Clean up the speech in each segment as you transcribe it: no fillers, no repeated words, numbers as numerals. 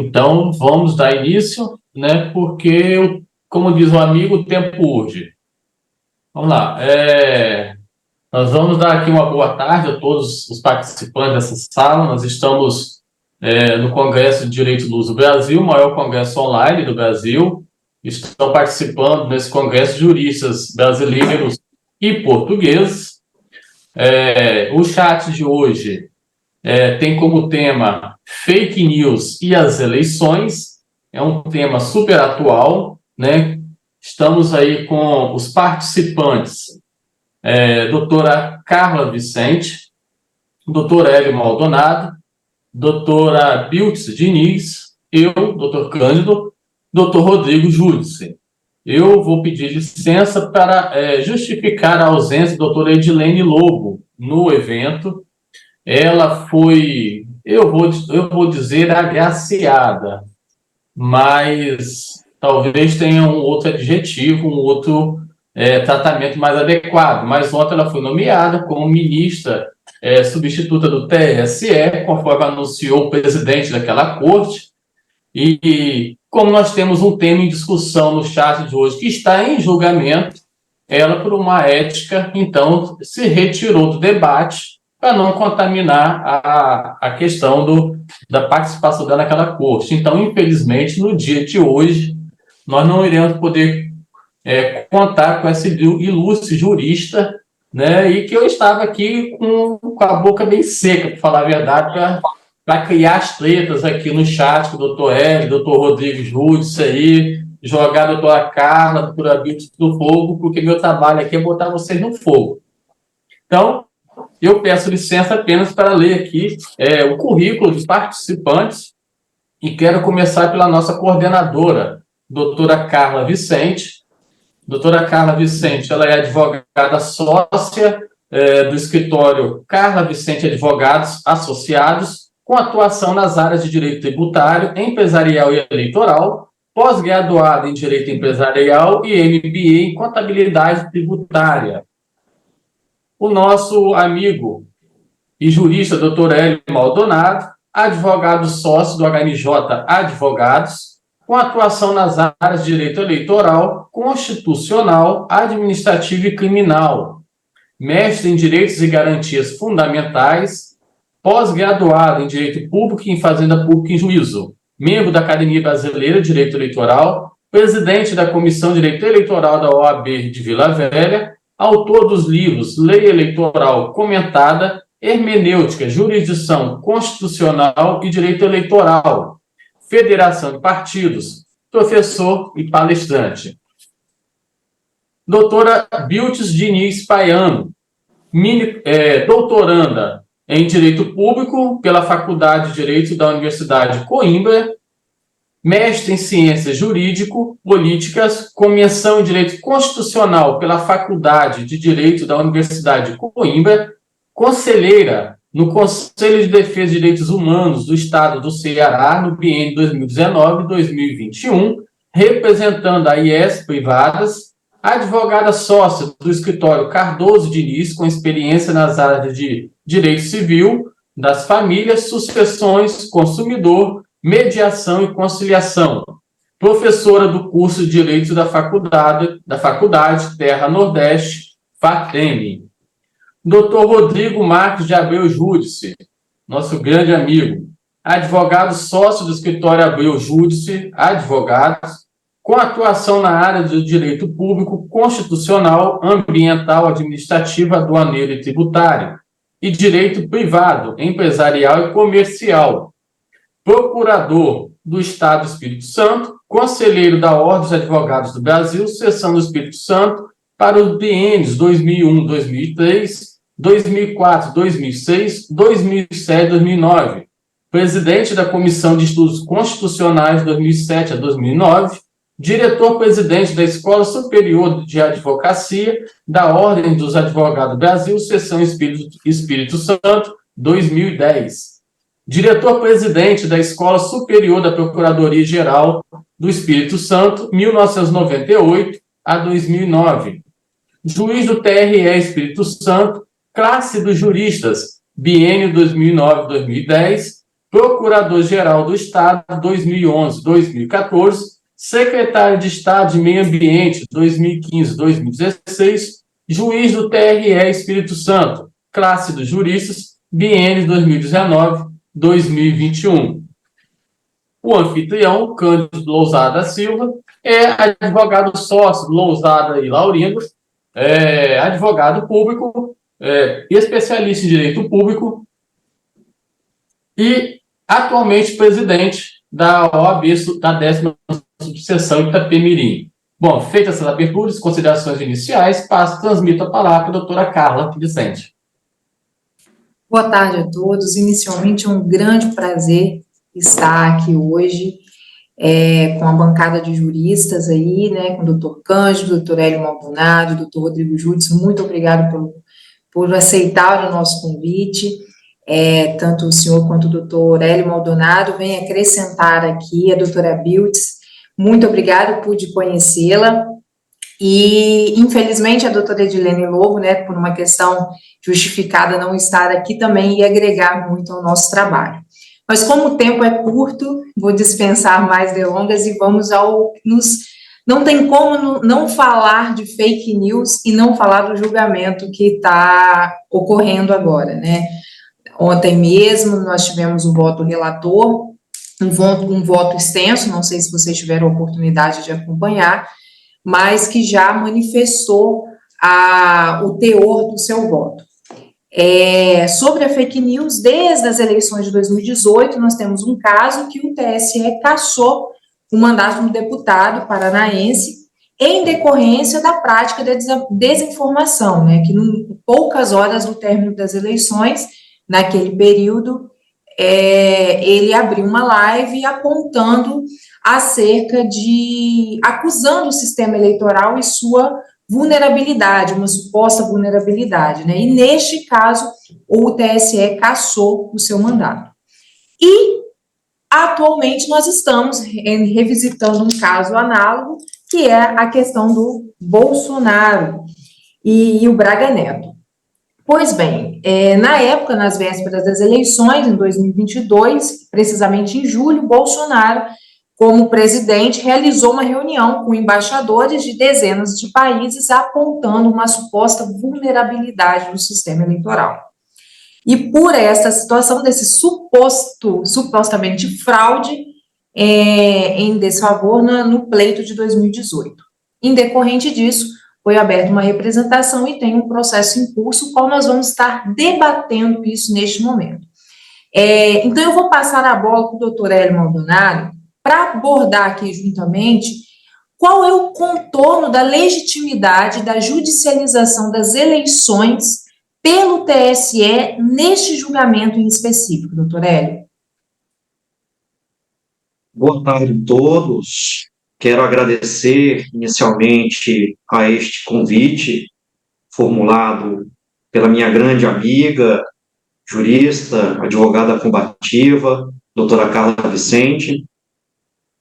Então, vamos dar início, né? Porque, como diz o amigo, o tempo urge. Vamos lá. Nós vamos dar aqui uma boa tarde a todos os participantes dessa sala. Nós estamos no Congresso de Direito do Uso do Brasil, o maior congresso online do Brasil. Estão participando nesse congresso juristas brasileiros e portugueses. O chat de hoje tem como tema fake news e as eleições. É um tema super atual, né? Estamos aí com os participantes, doutora Carla Vicente, doutor Hélio Maldonado, doutora Biltz Diniz, eu, doutor Cândido, doutor Rodrigo Júdice. Eu vou pedir licença para justificar a ausência da doutora Edilene Lobo no evento. Ela foi, eu vou dizer, agraciada, mas talvez tenha um outro adjetivo, um outro tratamento mais adequado. Mas ontem ela foi nomeada como ministra substituta do TSE, conforme anunciou o presidente daquela corte. E como nós temos um tema em discussão no chat de hoje que está em julgamento, ela, por uma ética, então, se retirou do debate para não contaminar a questão da participação dela naquela corte. Então, infelizmente, no dia de hoje, nós não iremos poder contar com esse ilustre jurista, né? E que eu estava aqui com a boca bem seca, para falar a verdade, para criar as tretas aqui no chat com o doutor Hélio, doutor Rodrigo Júdice aí, jogar a doutora Carla, a doutora Biltz do fogo, porque meu trabalho aqui é botar vocês no fogo. Então, eu peço licença apenas para ler aqui o currículo dos participantes e quero começar pela nossa coordenadora, doutora Carla Vicente. Doutora Carla Vicente, ela é advogada sócia do escritório Carla Vicente Advogados Associados, com atuação nas áreas de direito tributário, empresarial e eleitoral, pós-graduada em direito empresarial e MBA em contabilidade tributária. O nosso amigo e jurista Dr. Hélio Maldonado, advogado sócio do HNJ Advogados, com atuação nas áreas de direito eleitoral, constitucional, administrativo e criminal. Mestre em Direitos e Garantias Fundamentais, pós-graduado em Direito Público e em Fazenda Pública e Juízo, membro da Academia Brasileira de Direito Eleitoral, presidente da Comissão de Direito Eleitoral da OAB de Vila Velha, autor dos livros Lei Eleitoral Comentada, Hermenêutica, Jurisdição Constitucional e Direito Eleitoral, Federação de Partidos, professor e palestrante. Doutora Biltz Diniz Paiano, doutoranda em Direito Público pela Faculdade de Direito da Universidade de Coimbra, mestre em Ciências Jurídico-Políticas, com menção em Direito Constitucional pela Faculdade de Direito da Universidade de Coimbra, conselheira no Conselho de Defesa de Direitos Humanos do Estado do Ceará no biênio 2019-2021, representando a IES Privadas, advogada sócia do escritório Cardoso Diniz, com experiência nas áreas de Direito Civil, das Famílias, Sucessões, Consumidor, Mediação e Conciliação, professora do curso de Direito da Faculdade Terra Nordeste, FATEM. Dr. Rodrigo Marques de Abreu Júdice, nosso grande amigo, advogado sócio do escritório Abreu Júdice Advogados, com atuação na área do direito público, constitucional, ambiental, administrativo, aduaneiro e tributário, e direito privado, empresarial e comercial. Procurador do Estado do Espírito Santo, conselheiro da Ordem dos Advogados do Brasil, seção do Espírito Santo, para os biênios 2001-2003, 2004-2006, 2007-2009. Presidente da Comissão de Estudos Constitucionais 2007 a 2009, diretor-presidente da Escola Superior de Advocacia da Ordem dos Advogados do Brasil, seção Espírito Santo, 2010. Diretor-presidente da Escola Superior da Procuradoria-Geral do Espírito Santo, 1998 a 2009. Juiz do TRE Espírito Santo, classe dos juristas, biênio 2009-2010, Procurador-Geral do Estado, 2011-2014, Secretário de Estado de Meio Ambiente, 2015-2016, Juiz do TRE Espírito Santo, classe dos juristas, biênio 2019-2021. O anfitrião, Cândido Lousada Silva, é advogado sócio Lousada e Laurindo, advogado público, especialista em direito público e atualmente presidente da OAB, da 10ª subseção Itapemirim. Bom, feitas essas aberturas e considerações iniciais, transmito a palavra à doutora Carla Vicente. Boa tarde a todos. Inicialmente, é um grande prazer estar aqui hoje com a bancada de juristas aí, né, com o doutor Cândido, doutor Hélio Maldonado, doutor Rodrigo Júdice. Muito obrigado por aceitar o nosso convite. Tanto o senhor quanto o doutor Hélio Maldonado vem acrescentar aqui a doutora Biltz. Muito obrigada, pude conhecê-la. E, infelizmente, a doutora Edilene Lobo, né, por uma questão justificada não estar aqui, também ia agregar muito ao nosso trabalho. Mas, como o tempo é curto, vou dispensar mais delongas e vamos não tem como não falar de fake news e não falar do julgamento que está ocorrendo agora, né? Ontem mesmo nós tivemos um voto relator, um voto extenso, não sei se vocês tiveram a oportunidade de acompanhar, mas que já manifestou o teor do seu voto. Sobre a fake news, desde as eleições de 2018, nós temos um caso que o TSE cassou o mandato do deputado paranaense em decorrência da prática da desinformação, né, que em poucas horas do término das eleições, naquele período, ele abriu uma live apontando acusando o sistema eleitoral e sua vulnerabilidade, uma suposta vulnerabilidade, né? E neste caso, o TSE cassou o seu mandato. E, atualmente, nós estamos revisitando um caso análogo, que é a questão do Bolsonaro e o Braga Neto. Pois bem, na época, nas vésperas das eleições, em 2022, precisamente em julho, Bolsonaro, como presidente, realizou uma reunião com embaixadores de dezenas de países apontando uma suposta vulnerabilidade no sistema eleitoral. E por essa situação desse supostamente fraude em desfavor no pleito de 2018. Em decorrente disso, foi aberta uma representação e tem um processo em curso, o qual nós vamos estar debatendo isso neste momento. Então, eu vou passar a bola para o doutor Hélio Maldonado, para abordar aqui juntamente qual é o contorno da legitimidade da judicialização das eleições pelo TSE neste julgamento em específico, doutor Hélio. Boa tarde a todos. Quero agradecer inicialmente a este convite formulado pela minha grande amiga, jurista, advogada combativa, doutora Carla Vicente.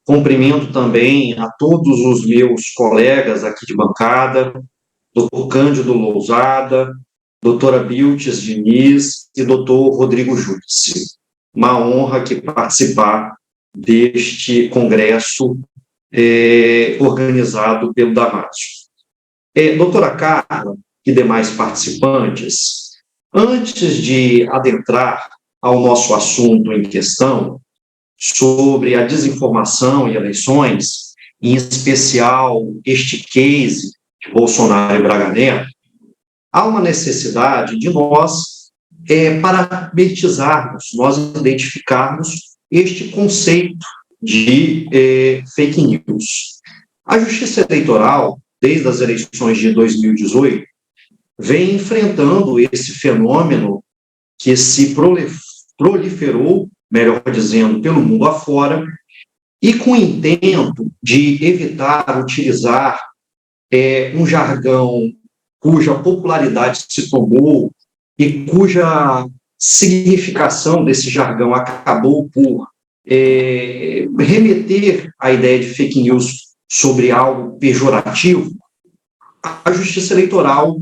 Cumprimento também a todos os meus colegas aqui de bancada, doutor Cândido Lousada, doutora Biltz Diniz e doutor Rodrigo Júdice. Uma honra aqui participar deste congresso organizado pelo Damásio. Doutora Carla e demais participantes, antes de adentrar ao nosso assunto em questão, sobre a desinformação e eleições, em especial este case de Bolsonaro e Braga Neto, há uma necessidade de nós parametrizarmos, nós identificarmos este conceito de fake news. A Justiça Eleitoral, desde as eleições de 2018, vem enfrentando esse fenômeno que se proliferou, melhor dizendo, pelo mundo afora, e com o intento de evitar utilizar um jargão cuja popularidade se tomou e cuja significação desse jargão acabou por remeter à ideia de fake news sobre algo pejorativo. A Justiça Eleitoral,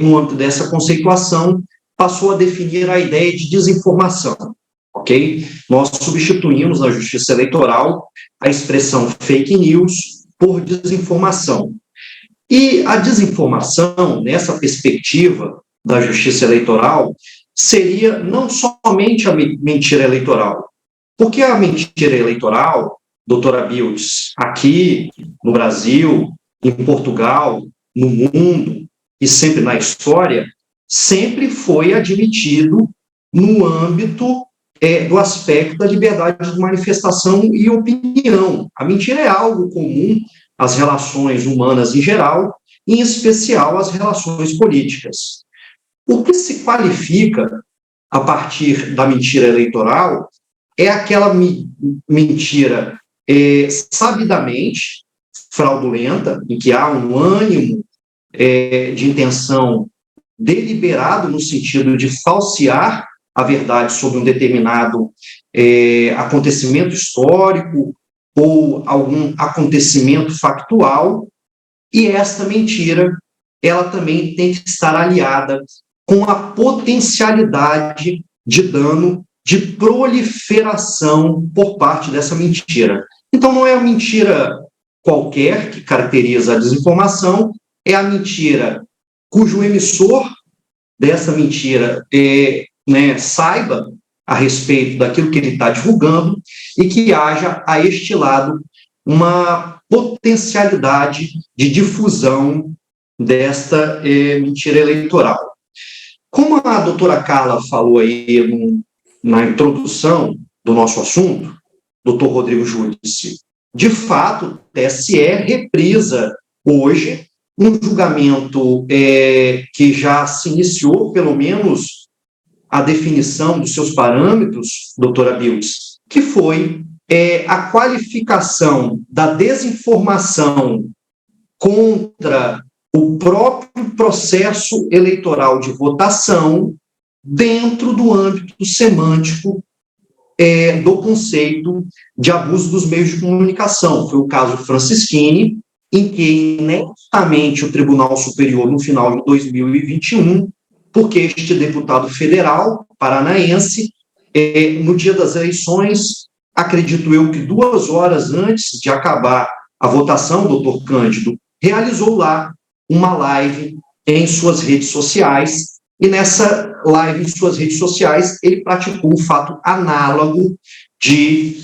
no âmbito dessa conceituação, passou a definir a ideia de desinformação. ok? Nós substituímos na Justiça Eleitoral a expressão fake news por desinformação. E a desinformação, nessa perspectiva da Justiça Eleitoral, seria não somente a mentira eleitoral, porque a mentira eleitoral, doutora Bildes, aqui no Brasil, em Portugal, no mundo e sempre na história, sempre foi admitido no âmbito do aspecto da liberdade de manifestação e opinião. A mentira é algo comum às relações humanas em geral, em especial às relações políticas. O que se qualifica a partir da mentira eleitoral é aquela mentira sabidamente fraudulenta, em que há um ânimo de intenção deliberado no sentido de falsear a verdade sobre um determinado acontecimento histórico ou algum acontecimento factual, e esta mentira, ela também tem que estar aliada com a potencialidade de dano, de proliferação por parte dessa mentira. Então, não é a mentira qualquer que caracteriza a desinformação, é a mentira cujo emissor dessa mentira saiba a respeito daquilo que ele está divulgando e que haja a este lado uma potencialidade de difusão desta mentira eleitoral. Como a doutora Carla falou aí na introdução do nosso assunto, doutor Rodrigo Júdice, de fato, o TSE reprisa hoje um julgamento que já se iniciou, pelo menos a definição dos seus parâmetros, doutora Bildes, que foi a qualificação da desinformação contra o próprio processo eleitoral de votação dentro do âmbito semântico do conceito de abuso dos meios de comunicação. Foi o caso Francisquini, em que, ineptamente, o Tribunal Superior, no final de 2021, porque este deputado federal paranaense, no dia das eleições, acredito eu que 2 horas antes de acabar a votação, doutor Cândido, realizou lá uma live em suas redes sociais, e nessa live em suas redes sociais ele praticou um fato análogo de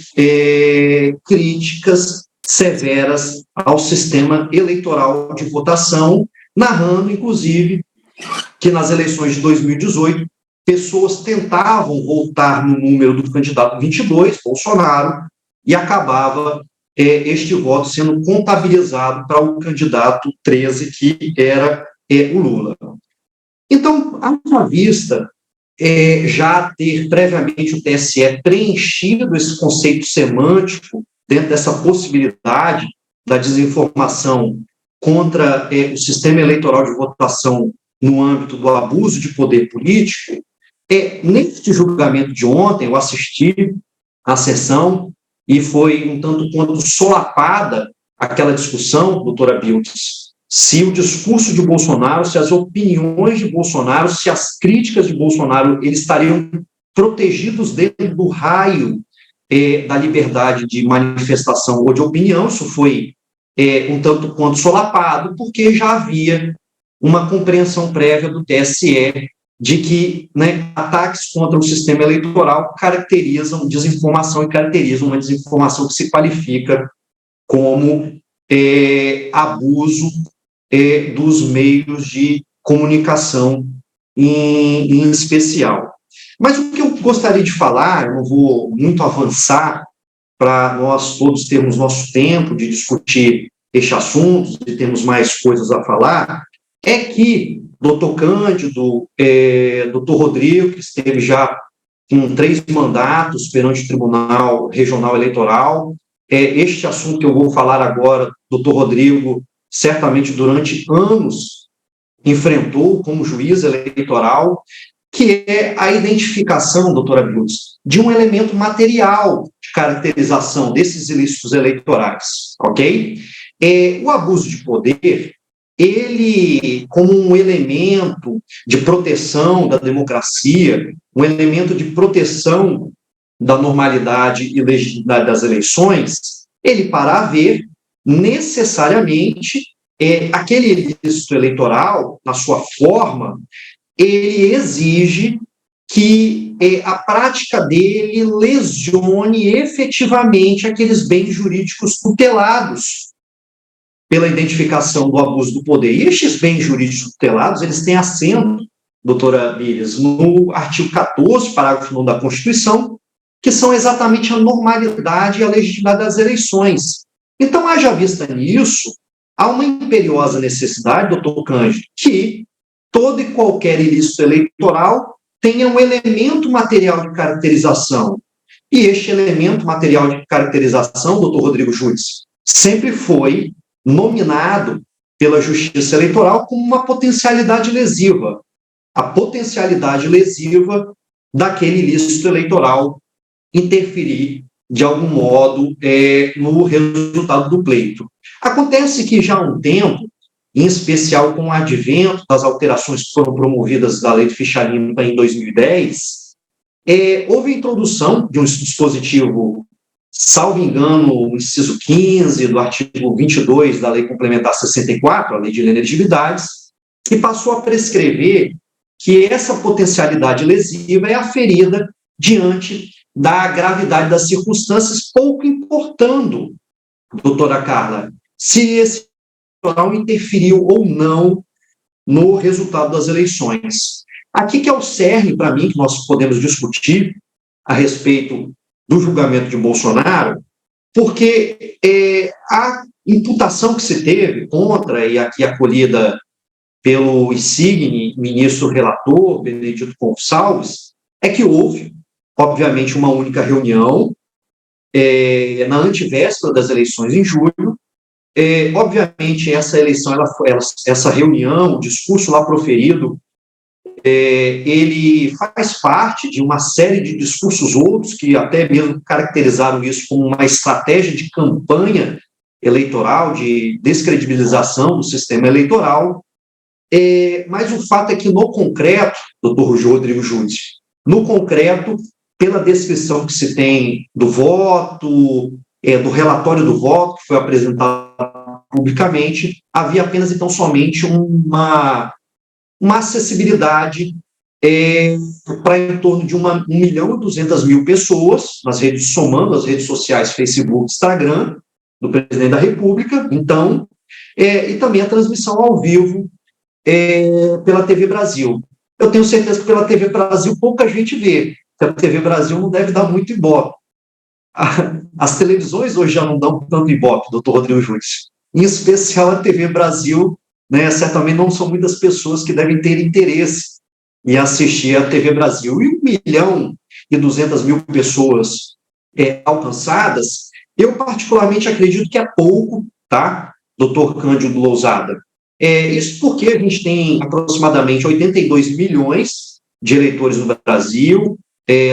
críticas severas ao sistema eleitoral de votação, narrando, inclusive, que nas eleições de 2018, pessoas tentavam voltar no número do candidato 22, Bolsonaro, e acabava este voto sendo contabilizado para o candidato 13, que era o Lula. Então, à vista, já ter previamente o TSE preenchido esse conceito semântico dentro dessa possibilidade da desinformação contra o sistema eleitoral de votação no âmbito do abuso de poder político, neste julgamento de ontem, eu assisti à sessão e foi um tanto quanto solapada aquela discussão, doutora Bildes, se o discurso de Bolsonaro, se as opiniões de Bolsonaro, se as críticas de Bolsonaro, eles estariam protegidos dentro do raio da liberdade de manifestação ou de opinião. Isso foi um tanto quanto solapado, porque já havia uma compreensão prévia do TSE de que ataques contra o sistema eleitoral caracterizam desinformação e caracterizam uma desinformação que se qualifica como abuso dos meios de comunicação em especial. Mas o que eu gostaria de falar, eu não vou muito avançar para nós todos termos nosso tempo de discutir este assunto, de termos mais coisas a falar, é que doutor Cândido, doutor Rodrigo, que esteve já com 3 mandatos perante o Tribunal Regional Eleitoral, este assunto que eu vou falar agora, doutor Rodrigo, certamente durante anos enfrentou como juiz eleitoral, que é a identificação, doutora Bildes, de um elemento material de caracterização desses ilícitos eleitorais, ok? O abuso de poder, ele, como um elemento de proteção da democracia, um elemento de proteção da normalidade e legitimidade das eleições, ele, para haver, necessariamente, aquele ilícito eleitoral, na sua forma, ele exige que a prática dele lesione efetivamente aqueles bens jurídicos tutelados pela identificação do abuso do poder. E estes bens jurídicos tutelados, eles têm assento, doutora Mires, no artigo 14, parágrafo 9 da Constituição, que são exatamente a normalidade e a legitimidade das eleições. Então, haja vista nisso, há uma imperiosa necessidade, doutor Cândido, que todo e qualquer ilícito eleitoral tenha um elemento material de caracterização. E este elemento material de caracterização, doutor Rodrigo Júdice, sempre foi nominado pela Justiça Eleitoral como uma potencialidade lesiva. A potencialidade lesiva daquele ilícito eleitoral interferir, de algum modo, no resultado do pleito. Acontece que já há um tempo, em especial com o advento das alterações que foram promovidas da Lei de Ficha Limpa em 2010, houve a introdução de um dispositivo, salvo engano, o inciso 15 do artigo 22 da Lei Complementar 64, a Lei de Inelegibilidades, que passou a prescrever que essa potencialidade lesiva é aferida diante da gravidade das circunstâncias, pouco importando, doutora Carla, se esse eleitoral interferiu ou não no resultado das eleições. Aqui que é o cerne, para mim, que nós podemos discutir a respeito do julgamento de Bolsonaro, porque a imputação que se teve contra, e aqui acolhida pelo insigne ministro relator, Benedito Gonçalves, é que houve, obviamente, uma única reunião na antevéspera das eleições em julho. Obviamente, essa eleição, essa reunião, o discurso lá proferido, ele faz parte de uma série de discursos outros que até mesmo caracterizaram isso como uma estratégia de campanha eleitoral, de descredibilização do sistema eleitoral. Mas o fato é que, no concreto, doutor Rodrigo Júdice, no concreto, pela descrição que se tem do voto, do relatório do voto, que foi apresentado publicamente, havia apenas, então, somente uma acessibilidade para em torno de 1.200.000 pessoas, nas redes, somando as redes sociais, Facebook, Instagram, do presidente da República, então, e também a transmissão ao vivo pela TV Brasil. Eu tenho certeza que pela TV Brasil pouca gente vê, porque a TV Brasil não deve dar muito ibope. As televisões hoje já não dão tanto ibope, doutor Rodrigo Júdice. Em especial a TV Brasil, né, certamente não são muitas pessoas que devem ter interesse em assistir a TV Brasil. E 1.200.000 pessoas alcançadas, eu particularmente acredito que é pouco, tá, doutor Cândido Lousada? Isso porque a gente tem aproximadamente 82 milhões de eleitores no Brasil,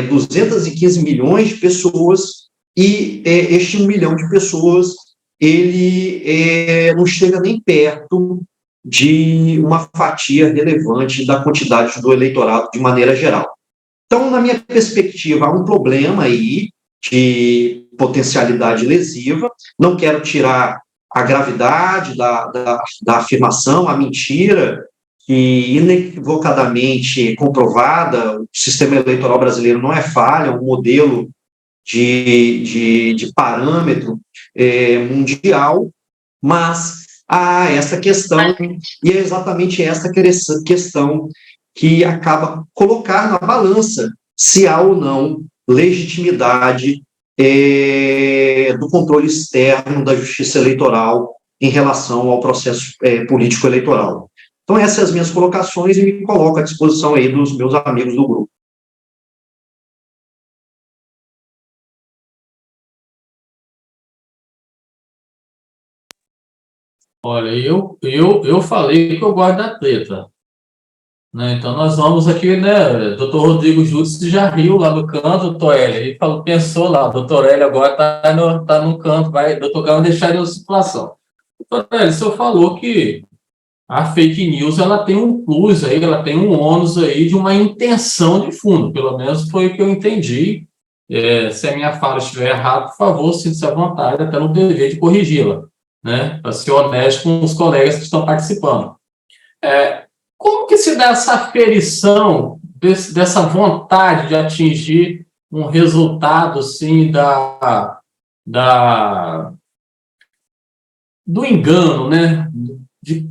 215 milhões de pessoas, e este 1 milhão de pessoas, ele não chega nem perto de uma fatia relevante da quantidade do eleitorado de maneira geral. Então, na minha perspectiva, há um problema aí de potencialidade lesiva. Não quero tirar a gravidade da afirmação, a mentira, que inequivocadamente comprovada, o sistema eleitoral brasileiro não é falha, é um modelo de parâmetro mundial, mas há essa questão, e é exatamente essa questão que acaba colocar na balança se há ou não legitimidade do controle externo da justiça eleitoral em relação ao processo político eleitoral. Então, essas são as minhas colocações e me coloco à disposição aí dos meus amigos do grupo. Olha, eu falei que eu gosto da treta, né? Então nós vamos aqui, né? Doutor Rodrigo Júdice já riu lá no canto, doutor Hélio, ele falou, pensou lá, doutor Hélio agora tá no canto, doutor Carlos deixar ele na situação. Doutor Hélio, o senhor falou que a fake news, ela tem um plus aí, ela tem um ônus aí de uma intenção de fundo, pelo menos foi o que eu entendi Se a minha fala estiver errada, por favor, sinta-se à vontade, até no dever de corrigi-la, né? Para ser honesto com os colegas que estão participando. Como que se dá essa aferição dessa vontade de atingir um resultado, assim, do engano, né? De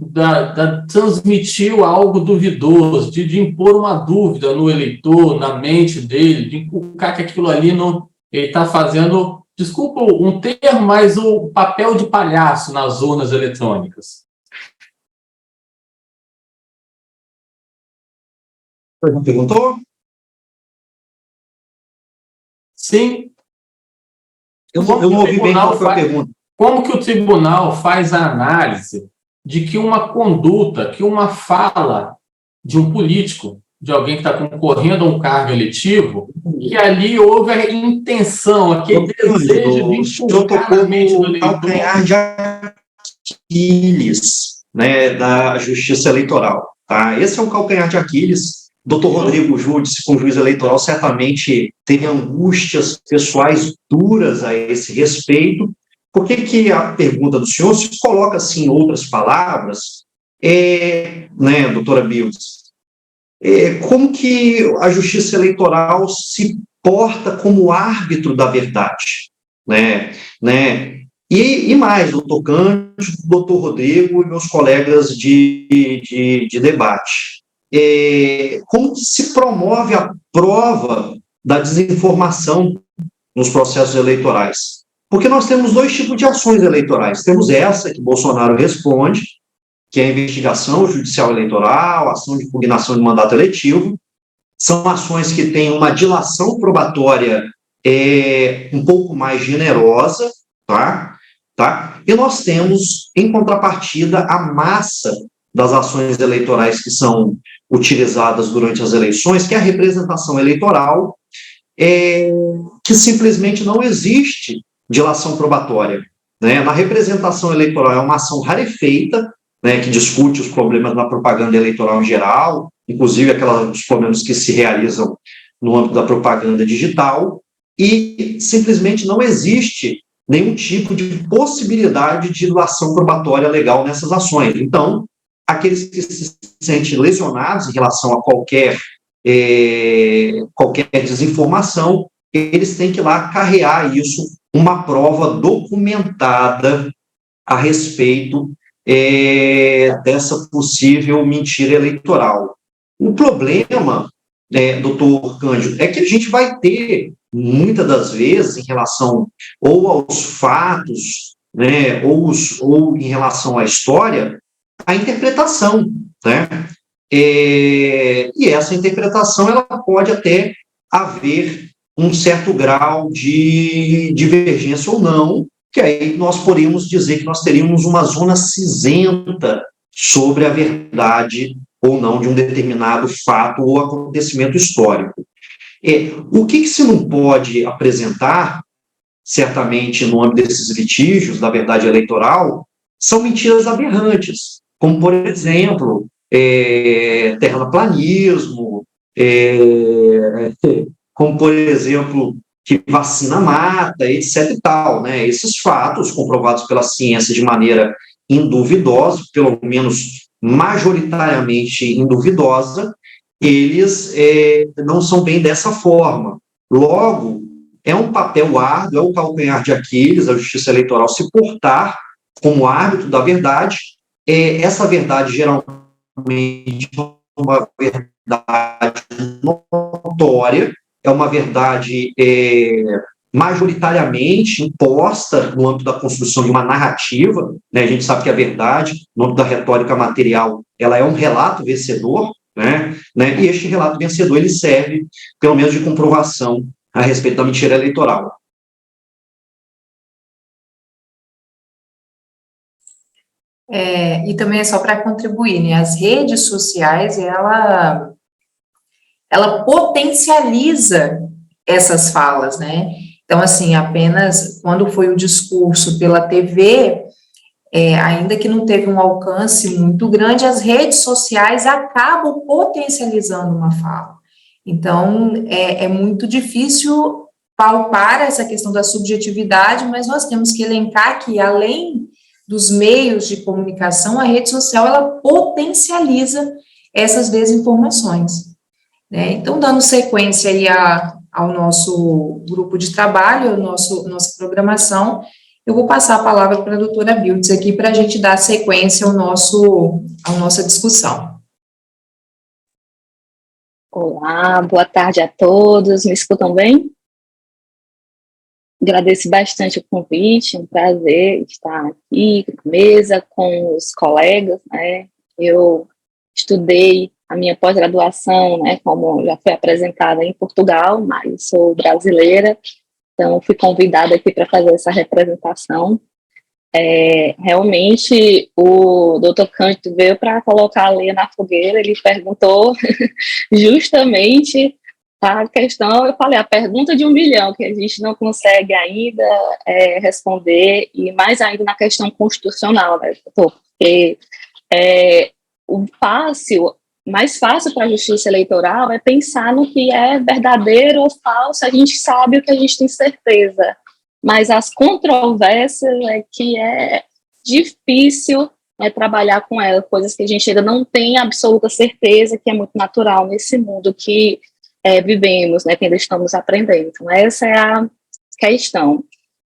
transmitir algo duvidoso, de impor uma dúvida no eleitor, na mente dele, de inculcar que aquilo ali não, ele está fazendo, desculpa um termo, mas o papel de palhaço nas urnas eletrônicas. Perguntou? Sim. Eu não ouvi bem qual foi a pergunta. Como que o tribunal faz a análise de que uma conduta, que uma fala de um político, de alguém que está concorrendo a um cargo eletivo, que ali houve a intenção, aquele desejo de inculcar na mente do eleitor. Calcanhar de Aquiles, né, da Justiça Eleitoral. Tá? Esse é um calcanhar de Aquiles. Dr. Rodrigo Júdice, como juiz eleitoral, certamente teve angústias pessoais duras a esse respeito. Por que a pergunta do senhor se coloca assim em outras palavras, né, doutora Bildes? Como que a Justiça Eleitoral se porta como árbitro da verdade, né? E mais, doutor Cândido, doutor Rodrigo e meus colegas de debate. Como que se promove a prova da desinformação nos processos eleitorais? Porque nós temos dois tipos de ações eleitorais. Temos essa que Bolsonaro responde, que é a investigação judicial eleitoral, ação de impugnação de mandato eletivo. São ações que têm uma dilação probatória um pouco mais generosa, tá? E nós temos, em contrapartida, a massa das ações eleitorais que são utilizadas durante as eleições, que é a representação eleitoral, que simplesmente não existe dilação probatória. Né? Na representação eleitoral é uma ação rarefeita, né, que discute os problemas da propaganda eleitoral em geral, inclusive os problemas que se realizam no âmbito da propaganda digital, e simplesmente não existe nenhum tipo de possibilidade de dilação probatória legal nessas ações. Então, aqueles que se sentem lesionados em relação a qualquer desinformação, eles têm que ir lá carrear isso, uma prova documentada a respeito dessa possível mentira eleitoral. O problema, doutor Cândido, é que a gente vai ter, muitas das vezes, em relação ou aos fatos, né, ou em relação à história, a interpretação, né? E essa interpretação, ela pode até haver um certo grau de divergência ou não, que aí nós poderíamos dizer que nós teríamos uma zona cinzenta sobre a verdade ou não de um determinado fato ou acontecimento histórico. O que se não pode apresentar, certamente no âmbito desses litígios da verdade eleitoral, são mentiras aberrantes, como, por exemplo, terraplanismo, como, por exemplo, que vacina mata, etc. e tal, né? Esses fatos, comprovados pela ciência de maneira induvidosa, pelo menos majoritariamente induvidosa, eles não são bem dessa forma. Logo, é um papel árduo, é o calcanhar de Aquiles, a Justiça Eleitoral se portar como árbitro da verdade. Essa verdade, geralmente, é uma verdade notória, é uma verdade majoritariamente imposta no âmbito da construção de uma narrativa, né? A gente sabe que a verdade, no âmbito da retórica material, ela é um relato vencedor, né? E este relato vencedor, ele serve, pelo menos, de comprovação a respeito da mentira eleitoral. E também é só para contribuir, né? As redes sociais, ela potencializa essas falas, né? Então, assim, apenas quando foi o discurso pela TV, ainda que não teve um alcance muito grande, as redes sociais acabam potencializando uma fala. Então, é muito difícil palpar essa questão da subjetividade, mas nós temos que elencar que, além dos meios de comunicação, a rede social, ela potencializa essas desinformações, né? Então, dando sequência aí ao nosso grupo de trabalho, nossa programação, eu vou passar a palavra para a doutora Bildes aqui, para a gente dar sequência à nossa discussão. Olá, boa tarde a todos, me escutam bem? Agradeço bastante o convite, um prazer estar aqui na mesa com os colegas, né? Eu estudei a minha pós-graduação, né, como já foi apresentada, em Portugal, mas sou brasileira, então fui convidada aqui para fazer essa representação. Realmente, o Dr. Cândido veio para colocar a lenha na fogueira, ele perguntou justamente a questão, eu falei, a pergunta de 1 milhão, que a gente não consegue ainda responder, e mais ainda na questão constitucional, né, doutor? Porque o mais fácil para a justiça eleitoral é pensar no que é verdadeiro ou falso, a gente sabe o que a gente tem certeza, mas as controvérsias é que é difícil trabalhar com elas, coisas que a gente ainda não tem absoluta certeza, que é muito natural nesse mundo que vivemos, né, que ainda estamos aprendendo. Então, essa é a questão.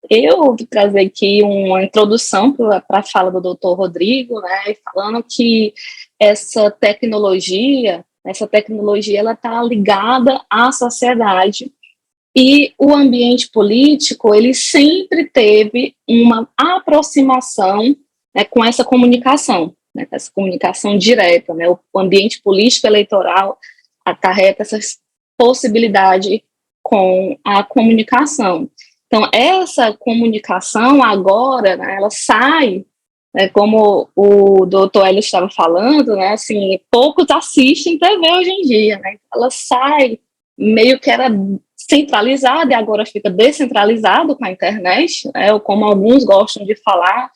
Eu vou trazer aqui uma introdução para a fala do doutor Rodrigo, né, falando que essa tecnologia ela está ligada à sociedade, e o ambiente político, ele sempre teve uma aproximação, né, com essa comunicação, né, essa comunicação direta, né, o ambiente político eleitoral acarreta essa possibilidade com a comunicação. Então, essa comunicação agora, né, ela sai, né, como o doutor Hélio estava falando, né, assim, poucos assistem TV hoje em dia, né, ela sai meio que era centralizada e agora fica descentralizado com a internet, né, ou como alguns gostam de falar,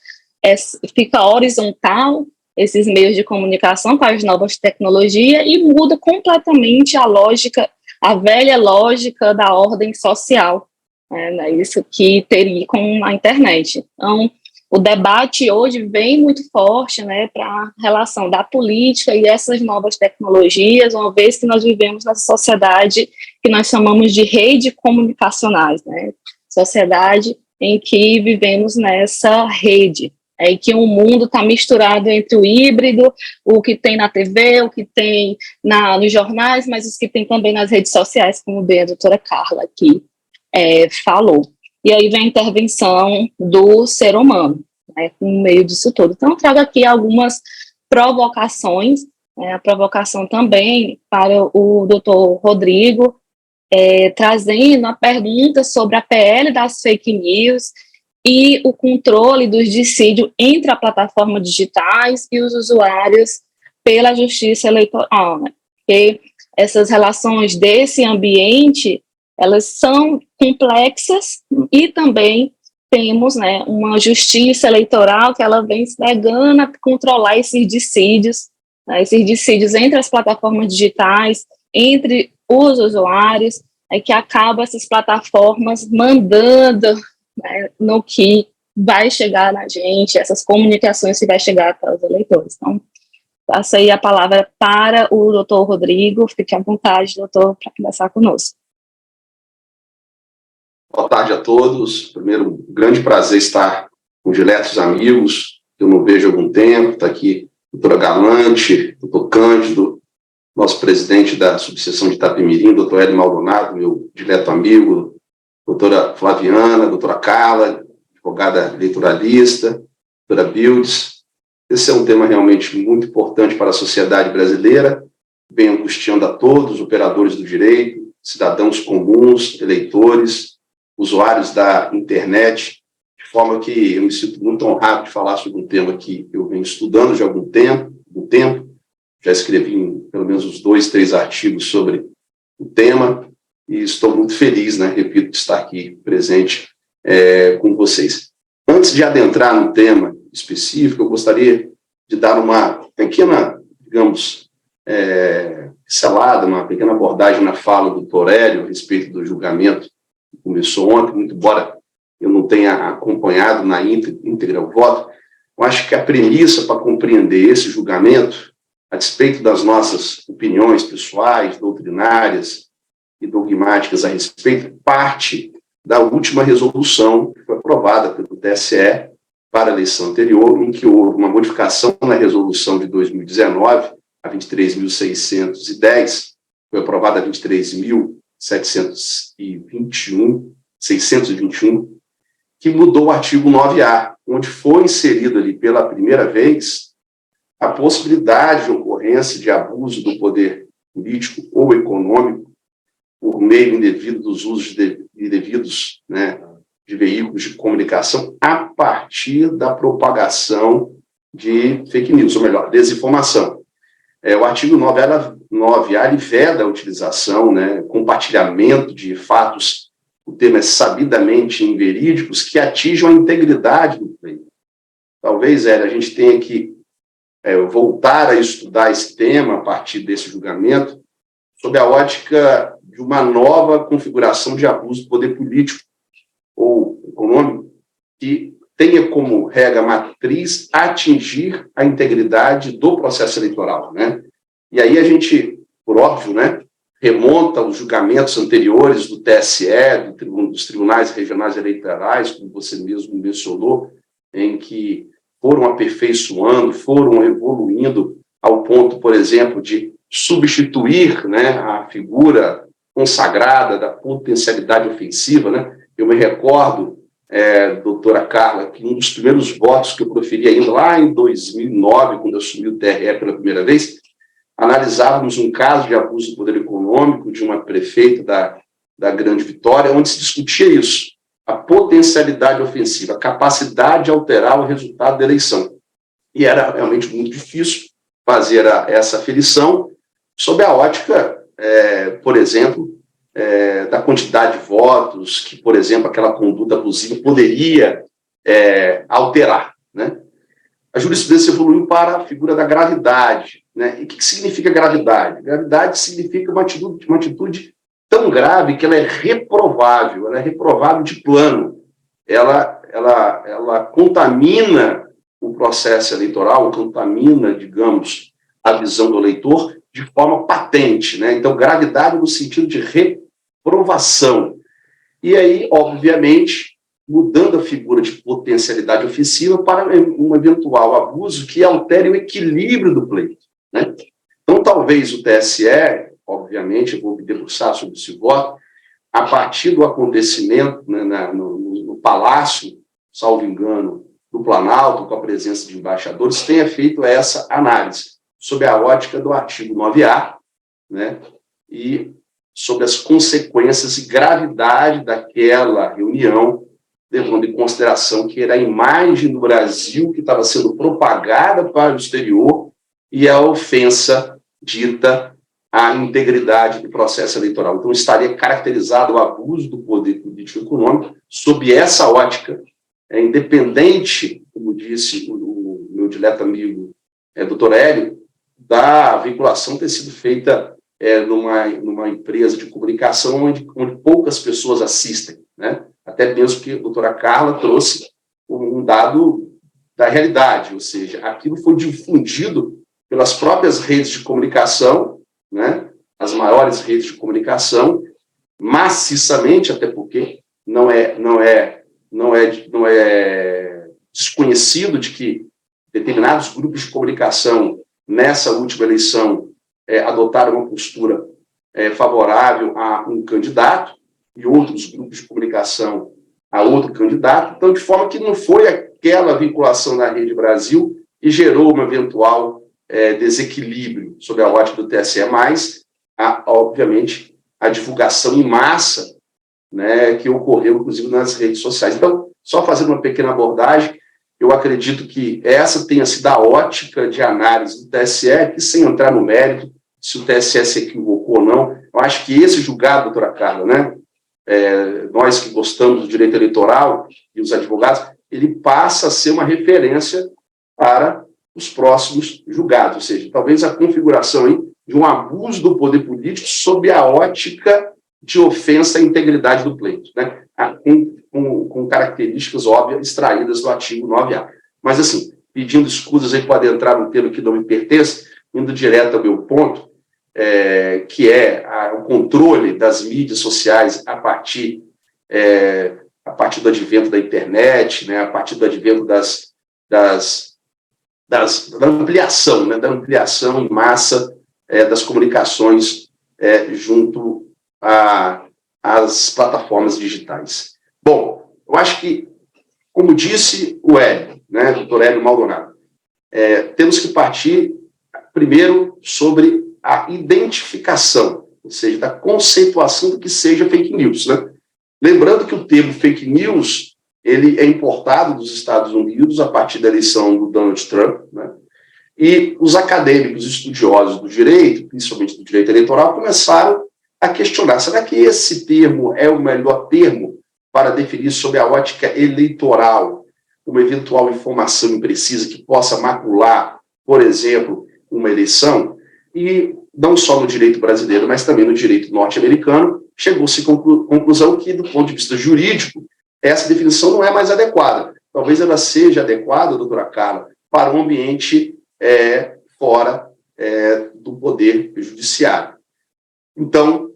fica horizontal esses meios de comunicação com as novas tecnologias e muda completamente a lógica, a velha lógica da ordem social, né, isso que teria com a internet. Então, o debate hoje vem muito forte, né, para a relação da política e essas novas tecnologias, uma vez que nós vivemos nessa sociedade que nós chamamos de rede comunicacionais, né, sociedade em que vivemos nessa rede, em que o mundo está misturado entre o híbrido, o que tem na TV, o que tem nos jornais, mas os que tem também nas redes sociais, como bem a doutora Carla aqui falou. E aí vem a intervenção do ser humano, né, no meio disso tudo. Então, eu trago aqui algumas provocações, a provocação também para o doutor Rodrigo, trazendo a pergunta sobre a PL das fake news e o controle dos dissídios entre as plataformas digitais e os usuários pela justiça eleitoral, né? Porque essas relações desse ambiente, elas são complexas e também temos, né, uma justiça eleitoral que ela vem se negando a controlar esses dissídios, né, esses dissídios entre as plataformas digitais, entre os usuários, que acabam essas plataformas mandando, né, no que vai chegar na gente, essas comunicações que vai chegar para os eleitores. Então, passo aí a palavra para o doutor Rodrigo, fique à vontade, doutor, para conversar conosco. Boa tarde a todos. Primeiro, um grande prazer estar com diletos amigos, que eu não vejo há algum tempo. Está aqui a doutora Galante, doutor Cândido, nosso presidente da subseção de Itapemirim, doutor Hélio Maldonado, meu dileto amigo, doutora Flaviana, doutora Carla, advogada eleitoralista, doutora Bildes. Esse é um tema realmente muito importante para a sociedade brasileira, vem angustiando a todos, operadores do direito, cidadãos comuns, eleitores, usuários da internet, de forma que eu me sinto muito honrado de falar sobre um tema que eu venho estudando já há algum tempo, já escrevi pelo menos uns 2, 3 artigos sobre o tema, e estou muito feliz, né, repito, de estar aqui presente com vocês. Antes de adentrar no tema específico, eu gostaria de dar uma pequena, digamos, pincelada, uma pequena abordagem na fala do doutor Hélio a respeito do julgamento começou ontem, muito embora eu não tenha acompanhado na íntegra o voto, eu acho que a premissa para compreender esse julgamento, a despeito das nossas opiniões pessoais, doutrinárias e dogmáticas a respeito, parte da última resolução que foi aprovada pelo TSE para a eleição anterior, em que houve uma modificação na resolução de 2019, a 23.610, foi aprovada a 23.621, que mudou o artigo 9A, onde foi inserido ali pela primeira vez a possibilidade de ocorrência de abuso do poder político ou econômico por meio indevido dos usos indevidos, né, de veículos de comunicação a partir da propagação de fake news, ou melhor, desinformação. O artigo 9A ele veda a utilização, né, compartilhamento de fatos, o termo é sabidamente inverídicos, que atinjam a integridade do pleito. Talvez, a gente tenha que voltar a estudar esse tema a partir desse julgamento, sob a ótica de uma nova configuração de abuso do poder político ou econômico, que tenha como regra matriz atingir a integridade do processo eleitoral, né? E aí a gente, por óbvio, né, remonta aos julgamentos anteriores do TSE, dos tribunais regionais eleitorais, como você mesmo mencionou, em que foram aperfeiçoando, foram evoluindo ao ponto, por exemplo, de substituir, né, a figura consagrada da potencialidade ofensiva, né? Eu me recordo, doutora Carla, que um dos primeiros votos que eu proferi ainda lá em 2009, quando eu assumi o TRE pela primeira vez, analisávamos um caso de abuso do poder econômico de uma prefeita da Grande Vitória, onde se discutia isso, a potencialidade ofensiva, a capacidade de alterar o resultado da eleição. E era realmente muito difícil fazer essa aferição sob a ótica, por exemplo, da quantidade de votos que, por exemplo, aquela conduta abusiva poderia alterar, né? A jurisprudência evoluiu para a figura da gravidade, né? E o que significa gravidade? Gravidade significa uma atitude tão grave que ela é reprovável de plano. Ela contamina o processo eleitoral, contamina, digamos, a visão do eleitor de forma patente, né? Então, gravidade no sentido de reprovação. E aí, obviamente, mudando a figura de potencialidade ofensiva para um eventual abuso que altere o equilíbrio do pleito, né? Então, talvez o TSE, obviamente, eu vou me debruçar sobre esse voto, a partir do acontecimento, né, no Palácio, salvo engano, do Planalto, com a presença de embaixadores, tenha feito essa análise sob a ótica do artigo 9A, né, e sobre as consequências e gravidade daquela reunião, levando em consideração que era a imagem do Brasil que estava sendo propagada para o exterior e a ofensa dita à integridade do processo eleitoral. Então, estaria caracterizado o abuso do poder político e econômico sob essa ótica, independente, como disse o meu dileto amigo, doutor Hélio, da vinculação ter sido feita numa empresa de comunicação onde poucas pessoas assistem, né? Até mesmo que a doutora Carla trouxe um dado da realidade, ou seja, aquilo foi difundido pelas próprias redes de comunicação, né? As maiores redes de comunicação, maciçamente, até porque não é desconhecido de que determinados grupos de comunicação nessa última eleição adotaram uma postura favorável a um candidato e outros grupos de comunicação a outro candidato, então, de forma que não foi aquela vinculação da Rede Brasil que gerou um eventual desequilíbrio sob a ótica do TSE, mas, obviamente, a divulgação em massa, né, que ocorreu, inclusive, nas redes sociais. Então, só fazendo uma pequena abordagem, eu acredito que essa tenha sido a ótica de análise do TSE, que, sem entrar no mérito, se o TSE se equivocou ou não, eu acho que esse julgado, doutora Carla, né, nós que gostamos do direito eleitoral e os advogados, ele passa a ser uma referência para os próximos julgados, ou seja, talvez a configuração aí de um abuso do poder político sob a ótica de ofensa à integridade do pleito, né? Com características óbvias extraídas do artigo 9A. Mas, assim, pedindo escusas aí, pode entrar no termo que não me pertence, indo direto ao meu ponto, que é o controle das mídias sociais a partir do advento da internet, né, a partir do advento da ampliação, né, da ampliação em massa das comunicações junto às plataformas digitais. Bom, eu acho que, como disse o Hélio, né, doutor Hélio Maldonado, temos que partir primeiro sobre a identificação, ou seja, da conceituação do que seja fake news, né? Lembrando que o termo fake news, ele é importado dos Estados Unidos a partir da eleição do Donald Trump, né? E os acadêmicos estudiosos do direito, principalmente do direito eleitoral, começaram a questionar, será que esse termo é o melhor termo para definir sobre a ótica eleitoral uma eventual informação imprecisa que possa macular, por exemplo, uma eleição? E não só no direito brasileiro, mas também no direito norte-americano, chegou-se à conclusão que, do ponto de vista jurídico, essa definição não é mais adequada. Talvez ela seja adequada, doutora Carla, para um ambiente fora do poder judiciário. Então,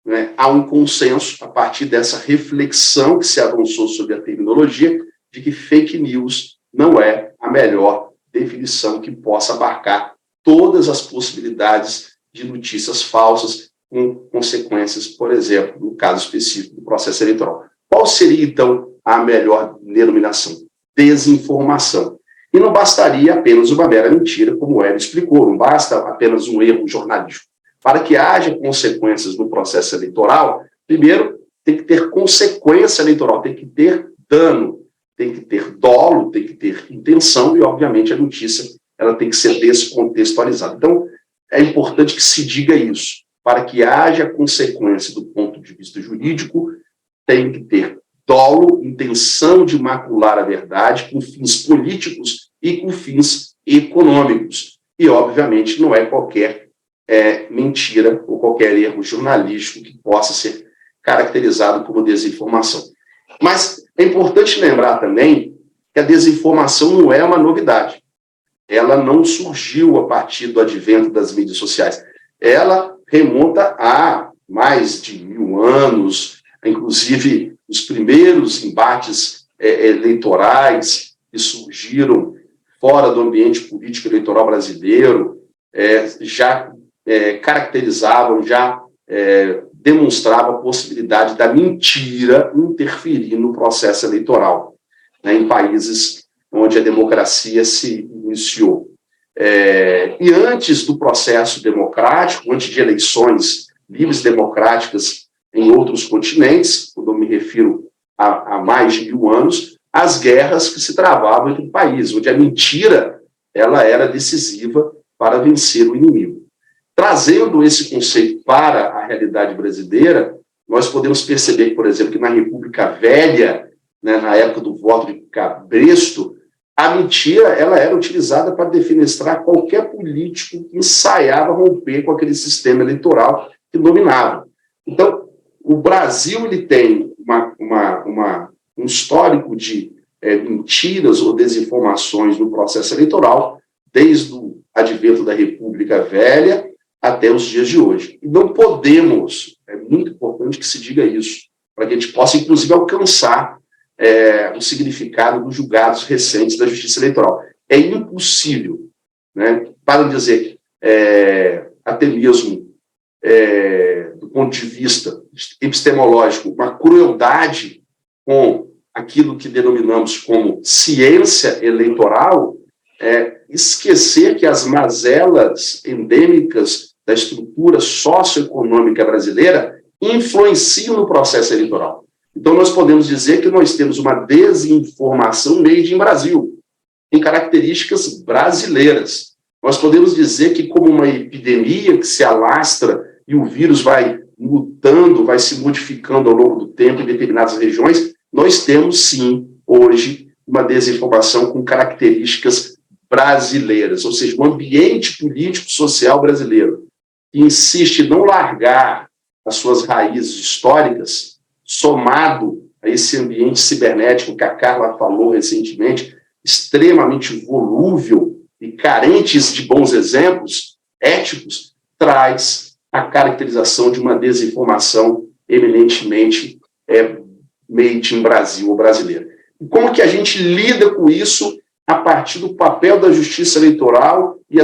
né, há um consenso, a partir dessa reflexão que se avançou sobre a terminologia, de que fake news não é a melhor definição que possa abarcar todas as possibilidades de notícias falsas com consequências, por exemplo, no caso específico do processo eleitoral. Qual seria, então, a melhor denominação? Desinformação. E não bastaria apenas uma mera mentira, como o Hélio explicou, não basta apenas um erro jornalístico. Para que haja consequências no processo eleitoral, primeiro, tem que ter consequência eleitoral, tem que ter dano, tem que ter dolo, tem que ter intenção e, obviamente, a notícia ela tem que ser descontextualizada. Então, é importante que se diga isso. Para que haja consequência do ponto de vista jurídico, tem que ter dolo, intenção de macular a verdade com fins políticos e com fins econômicos. E, obviamente, não é qualquer mentira ou qualquer erro jornalístico que possa ser caracterizado como desinformação. Mas é importante lembrar também que a desinformação não é uma novidade. Ela não surgiu a partir do advento das mídias sociais. Ela remonta a mais de 1000 anos, inclusive os primeiros embates eleitorais que surgiram fora do ambiente político eleitoral brasileiro, já caracterizavam, já demonstravam a possibilidade da mentira interferir no processo eleitoral, né, em países onde a democracia se iniciou. E antes do processo democrático, antes de eleições livres e democráticas em outros continentes, quando eu me refiro a mais de 1000 anos, as guerras que se travavam entre países, onde a mentira ela era decisiva para vencer o inimigo. Trazendo esse conceito para a realidade brasileira, nós podemos perceber, por exemplo, que na República Velha, né, na época do voto de Cabresto, a mentira ela era utilizada para defenestrar qualquer político que ensaiava romper com aquele sistema eleitoral que dominava. Então, o Brasil ele tem um histórico de mentiras ou desinformações no processo eleitoral, desde o advento da República Velha até os dias de hoje. E não podemos, é muito importante que se diga isso, para que a gente possa, inclusive, alcançar o significado dos julgados recentes da Justiça Eleitoral. É impossível, né, para não dizer até mesmo do ponto de vista epistemológico, uma crueldade com aquilo que denominamos como ciência eleitoral, esquecer que as mazelas endêmicas da estrutura socioeconômica brasileira influenciam no processo eleitoral. Então, nós podemos dizer que nós temos uma desinformação made in Brasil, em características brasileiras. Nós podemos dizer que, como uma epidemia que se alastra e o vírus vai mutando, vai se modificando ao longo do tempo em determinadas regiões, nós temos, sim, hoje, uma desinformação com características brasileiras, ou seja, o ambiente político-social brasileiro, que insiste em não largar as suas raízes históricas, somado a esse ambiente cibernético que a Carla falou recentemente, extremamente volúvel e carentes de bons exemplos éticos, traz a caracterização de uma desinformação eminentemente made in Brasil ou brasileira. E como que a gente lida com isso a partir do papel da justiça eleitoral e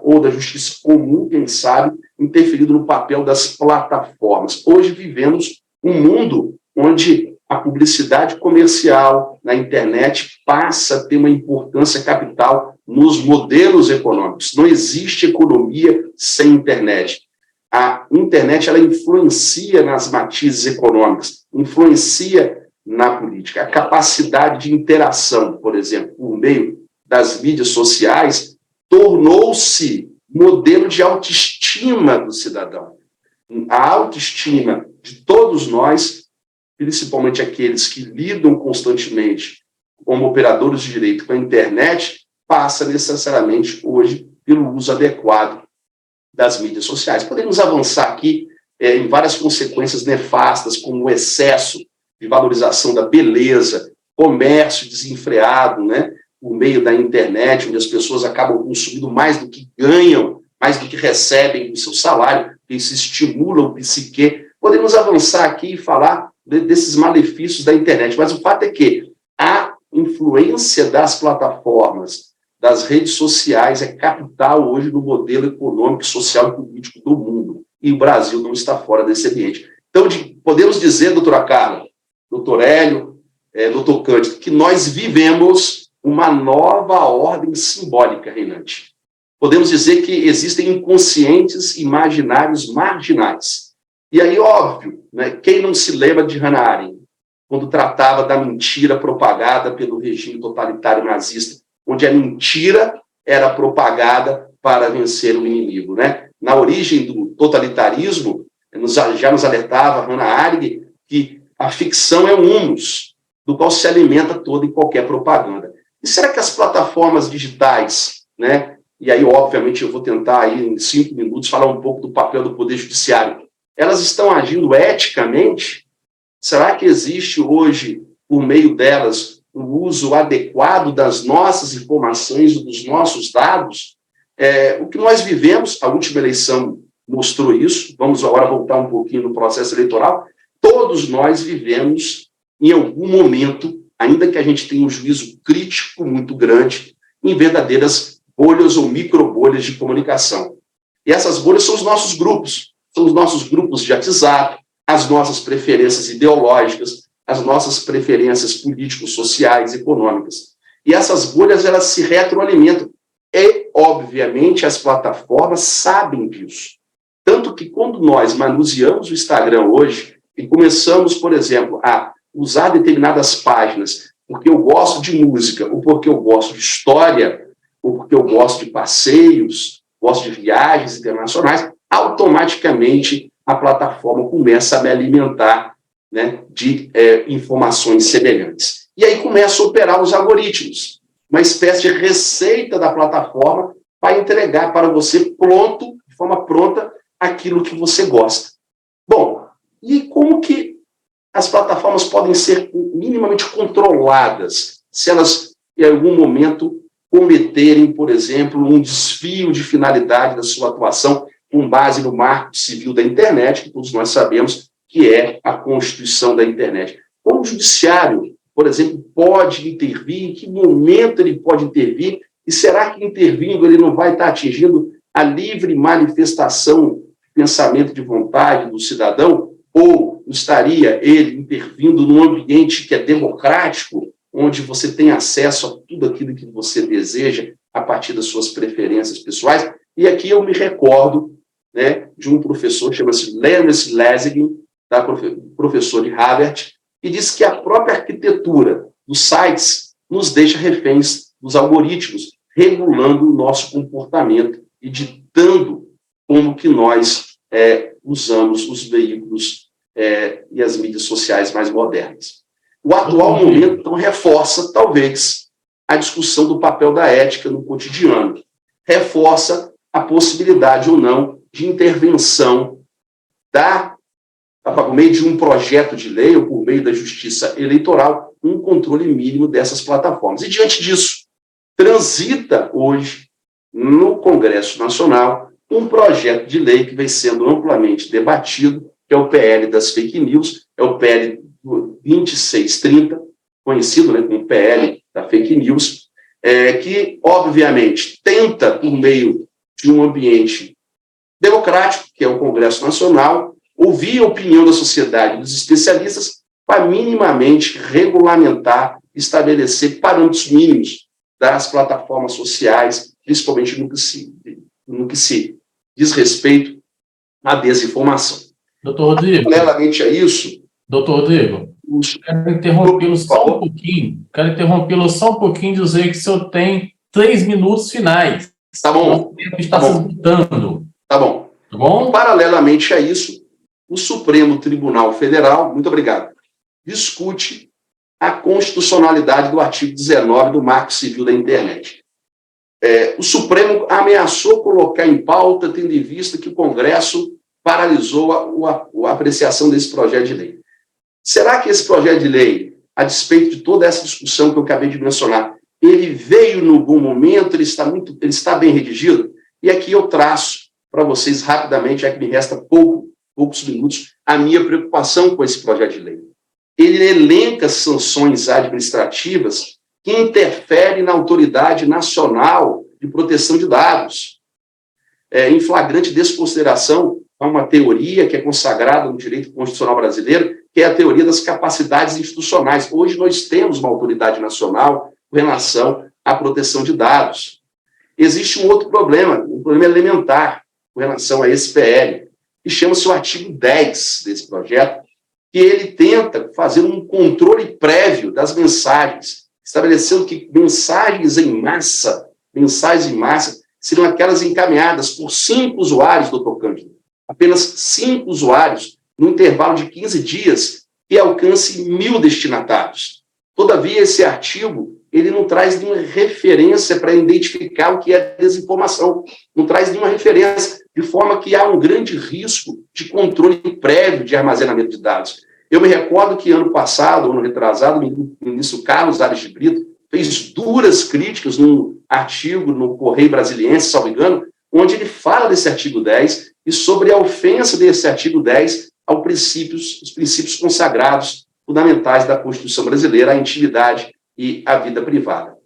ou da justiça comum, quem sabe, interferindo no papel das plataformas. Hoje vivemos um mundo onde a publicidade comercial na internet passa a ter uma importância capital nos modelos econômicos. Não existe economia sem internet. A internet ela influencia nas matizes econômicas, influencia na política. A capacidade de interação, por exemplo, por meio das mídias sociais, tornou-se modelo de autoestima do cidadão. A autoestima de todos nós, principalmente aqueles que lidam constantemente como operadores de direito com a internet, passa necessariamente hoje pelo uso adequado das mídias sociais. Podemos avançar aqui em várias consequências nefastas, como o excesso de valorização da beleza, comércio desenfreado, né, por meio da internet, onde as pessoas acabam consumindo mais do que ganham, mais do que recebem do seu salário, isso estimula o psique. Podemos avançar aqui e falar desses malefícios da internet, mas o fato é que a influência das plataformas, das redes sociais é capital hoje no modelo econômico, social e político do mundo, e o Brasil não está fora desse ambiente. Então, podemos dizer, doutora Carla, doutor Hélio, doutor Cândido, que nós vivemos uma nova ordem simbólica reinante. Podemos dizer que existem inconscientes imaginários marginais. E aí, óbvio, né, quem não se lembra de Hannah Arendt, quando tratava da mentira propagada pelo regime totalitário nazista, onde a mentira era propagada para vencer o inimigo, né? Na origem do totalitarismo, já nos alertava Hannah Arendt que a ficção é um humus, do qual se alimenta toda e qualquer propaganda. E será que as plataformas digitais, né? E aí, obviamente, eu vou tentar aí, em 5 minutos, falar um pouco do papel do Poder Judiciário. Elas estão agindo eticamente? Será que existe hoje, por meio delas, o uso adequado das nossas informações, dos nossos dados? O que nós vivemos, a última eleição mostrou isso, vamos agora voltar um pouquinho no processo eleitoral, todos nós vivemos, em algum momento, ainda que a gente tenha um juízo crítico muito grande, em verdadeiras bolhas ou microbolhas de comunicação. E essas bolhas são os nossos grupos de WhatsApp, as nossas preferências ideológicas, as nossas preferências políticos, sociais, econômicas. E essas bolhas, elas se retroalimentam. E, obviamente, as plataformas sabem disso. Tanto que, quando nós manuseamos o Instagram hoje e começamos, por exemplo, a usar determinadas páginas porque eu gosto de música, ou porque eu gosto de história, ou porque eu gosto de passeios, gosto de viagens internacionais, automaticamente a plataforma começa a me alimentar, né, de informações semelhantes. E aí começa a operar os algoritmos, uma espécie de receita da plataforma para entregar para você pronto, de forma pronta, aquilo que você gosta. Bom, e como que as plataformas podem ser minimamente controladas se elas, em algum momento, cometerem, por exemplo, um desvio de finalidade da sua atuação com base no Marco Civil da Internet, que todos nós sabemos que é a Constituição da Internet. Como o Judiciário, por exemplo, pode intervir, em que momento ele pode intervir, e será que intervindo ele não vai estar atingindo a livre manifestação de pensamento de vontade do cidadão, ou estaria ele intervindo num ambiente que é democrático, onde você tem acesso a tudo aquilo que você deseja a partir das suas preferências pessoais? E aqui eu me recordo, né, de um professor, chama-se Lawrence Lessig, tá, professor de Harvard, que diz que a própria arquitetura dos sites nos deixa reféns dos algoritmos, regulando o nosso comportamento e ditando como que nós usamos os veículos e as mídias sociais mais modernas. O atual momento, então, reforça, talvez, a discussão do papel da ética no cotidiano. Reforça a possibilidade ou não de intervenção da por meio de um projeto de lei ou por meio da justiça eleitoral, um controle mínimo dessas plataformas. E, diante disso, transita hoje, no Congresso Nacional, um projeto de lei que vem sendo amplamente debatido, que é o PL das fake news, é o PL 2630, conhecido, né, como PL da fake news, que, obviamente, tenta, por meio de um ambiente democrático, que é o Congresso Nacional, ouvir a opinião da sociedade, dos especialistas, para minimamente regulamentar, estabelecer parâmetros mínimos das plataformas sociais, principalmente no que se diz respeito à desinformação. Doutor Rodrigo. Paralelamente a isso... Doutor Rodrigo, quero interrompê-lo só um pouquinho e dizer que o senhor tem 3 minutos finais. Tá bom. O tempo está se esgotando. Tá bom. Tá bom? Paralelamente a isso, o Supremo Tribunal Federal, muito obrigado, discute a constitucionalidade do artigo 19 do Marco Civil da Internet. O Supremo ameaçou colocar em pauta, tendo em vista que o Congresso paralisou a apreciação desse projeto de lei. Será que esse projeto de lei, a despeito de toda essa discussão que eu acabei de mencionar, ele veio no bom momento, ele está bem redigido? E aqui eu traço para vocês rapidamente, já que me resta poucos minutos, a minha preocupação com esse projeto de lei. Ele elenca sanções administrativas que interferem na Autoridade Nacional de Proteção de Dados, em flagrante desconsideração a uma teoria que é consagrada no direito constitucional brasileiro, que é a teoria das capacidades institucionais. Hoje nós temos uma autoridade nacional com relação à proteção de dados. Existe um outro problema, um problema elementar com relação a esse PL, que chama-se o artigo 10 desse projeto, que ele tenta fazer um controle prévio das mensagens, estabelecendo que mensagens em massa seriam aquelas encaminhadas por 5 usuários, doutor Cândido, apenas 5 usuários, no intervalo de 15 dias, que alcance 1.000 destinatários. Todavia, esse artigo, ele não traz nenhuma referência para identificar o que é desinformação, não traz nenhuma referência, de forma que há um grande risco de controle prévio de armazenamento de dados. Eu me recordo que ano passado, ano retrasado, o ministro Carlos Aires de Brito fez duras críticas num artigo no Correio Brasiliense, salvo engano, onde ele fala desse artigo 10 e sobre a ofensa desse artigo 10 aos princípios consagrados fundamentais da Constituição brasileira, a intimidade e a vida privada.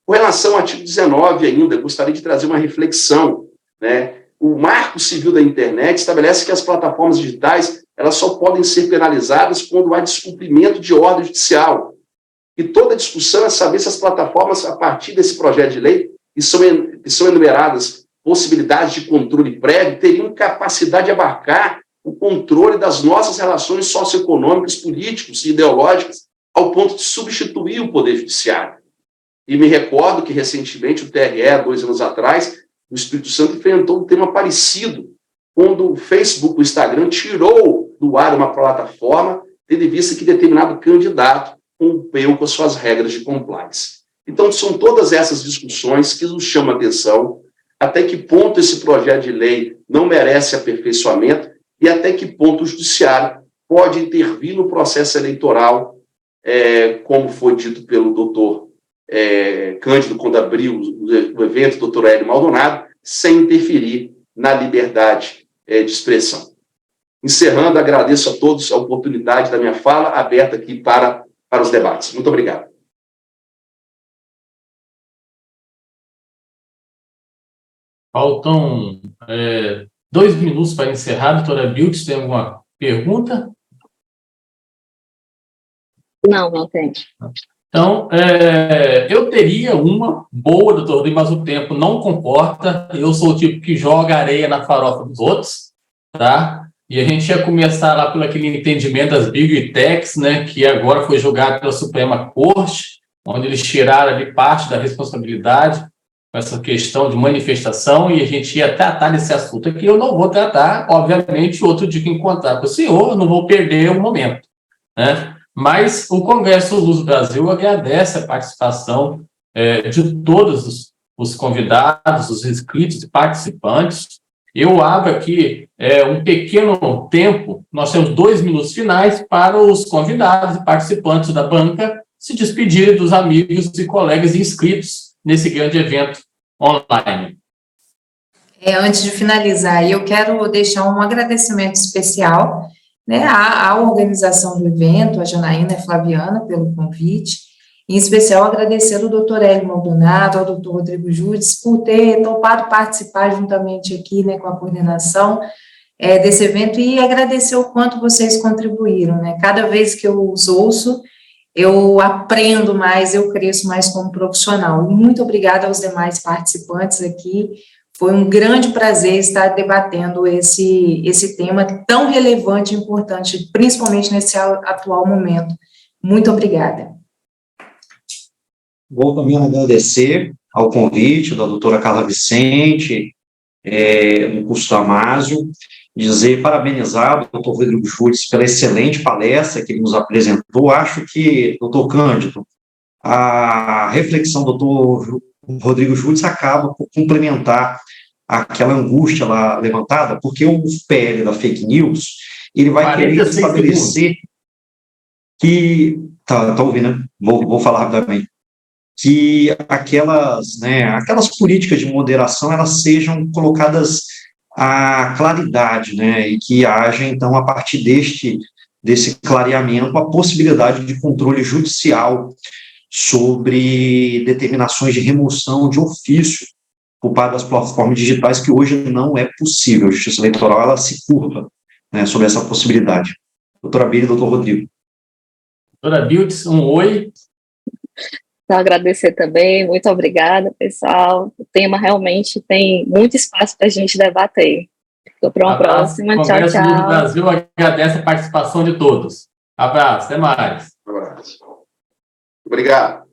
Com relação ao artigo 19 ainda, eu gostaria de trazer uma reflexão, né? O Marco Civil da Internet estabelece que as plataformas digitais elas só podem ser penalizadas quando há descumprimento de ordem judicial. E toda a discussão é saber se as plataformas, a partir desse projeto de lei, que são enumeradas possibilidades de controle prévio, teriam capacidade de abarcar o controle das nossas relações socioeconômicas, políticas e ideológicas, ao ponto de substituir o Poder Judiciário. E me recordo que, recentemente, o TRE, 2 anos atrás, o Espírito Santo enfrentou um tema parecido, quando o Facebook, o Instagram, tirou do ar uma plataforma, tendo em vista que determinado candidato rompeu com as suas regras de compliance. Então, são todas essas discussões que nos chamam a atenção, até que ponto esse projeto de lei não merece aperfeiçoamento e até que ponto o judiciário pode intervir no processo eleitoral, como foi dito pelo doutor Cândido, quando abriu o evento, doutor Hélio Maldonado, sem interferir na liberdade de expressão. Encerrando, agradeço a todos a oportunidade da minha fala, aberta aqui para os debates. Muito obrigado. Faltam 2 minutos para encerrar. Doutora Biltz, tem alguma pergunta? Não tem. Então, eu teria uma boa, doutor Rodrigo, mas o tempo não comporta. Eu sou o tipo que joga areia na farofa dos outros, tá? E a gente ia começar lá pelo aquele entendimento das Big Techs, né, que agora foi julgado pela Suprema Corte, onde eles tiraram ali parte da responsabilidade com essa questão de manifestação, e a gente ia tratar desse assunto aqui. Eu não vou tratar, obviamente, outro dia que encontrar com o senhor, eu não vou perder o momento, né? Mas o Congresso Luz Brasil agradece a participação de todos os convidados, os inscritos e participantes, eu abro aqui um pequeno tempo, nós temos 2 minutos finais para os convidados e participantes da banca se despedirem dos amigos e colegas inscritos nesse grande evento online. Antes de finalizar, eu quero deixar um agradecimento especial, né, à organização do evento, a Janaína e a Flaviana, pelo convite, em especial agradecer ao doutor Hélio Maldonado, ao doutor Rodrigo Judes, por ter topado participar juntamente aqui, né, com a coordenação desse evento, e agradecer o quanto vocês contribuíram, né, cada vez que eu os ouço, eu aprendo mais, eu cresço mais como profissional. Muito obrigada aos demais participantes aqui. Foi um grande prazer estar debatendo esse tema tão relevante e importante, principalmente nesse atual momento. Muito obrigada. Vou também agradecer ao convite da doutora Carla Vicente, do curso Damásio, parabenizar o doutor Rodrigo Judes pela excelente palestra que ele nos apresentou. Acho que, doutor Cândido, a reflexão do doutor Rodrigo Judes acaba por complementar aquela angústia lá levantada, porque o PL da fake news, ele vai querer estabelecer que... Tá ouvindo, né? Vou falar rapidamente. Que aquelas políticas de moderação, elas sejam colocadas à claridade, né, e que haja, então, a partir desse clareamento, a possibilidade de controle judicial sobre determinações de remoção de ofício por parte das plataformas digitais, que hoje não é possível. A Justiça Eleitoral, ela se curva, né, sobre essa possibilidade. Doutora Bíblia e doutor Rodrigo. Doutora Biltz, um oi. Então, agradecer também, muito obrigada, pessoal. O tema realmente tem muito espaço para a gente debater. Fico para uma próxima. Tchau, Congresso tchau. do Brasil agradece a participação de todos. Abraço, até mais. Um abraço. Obrigado.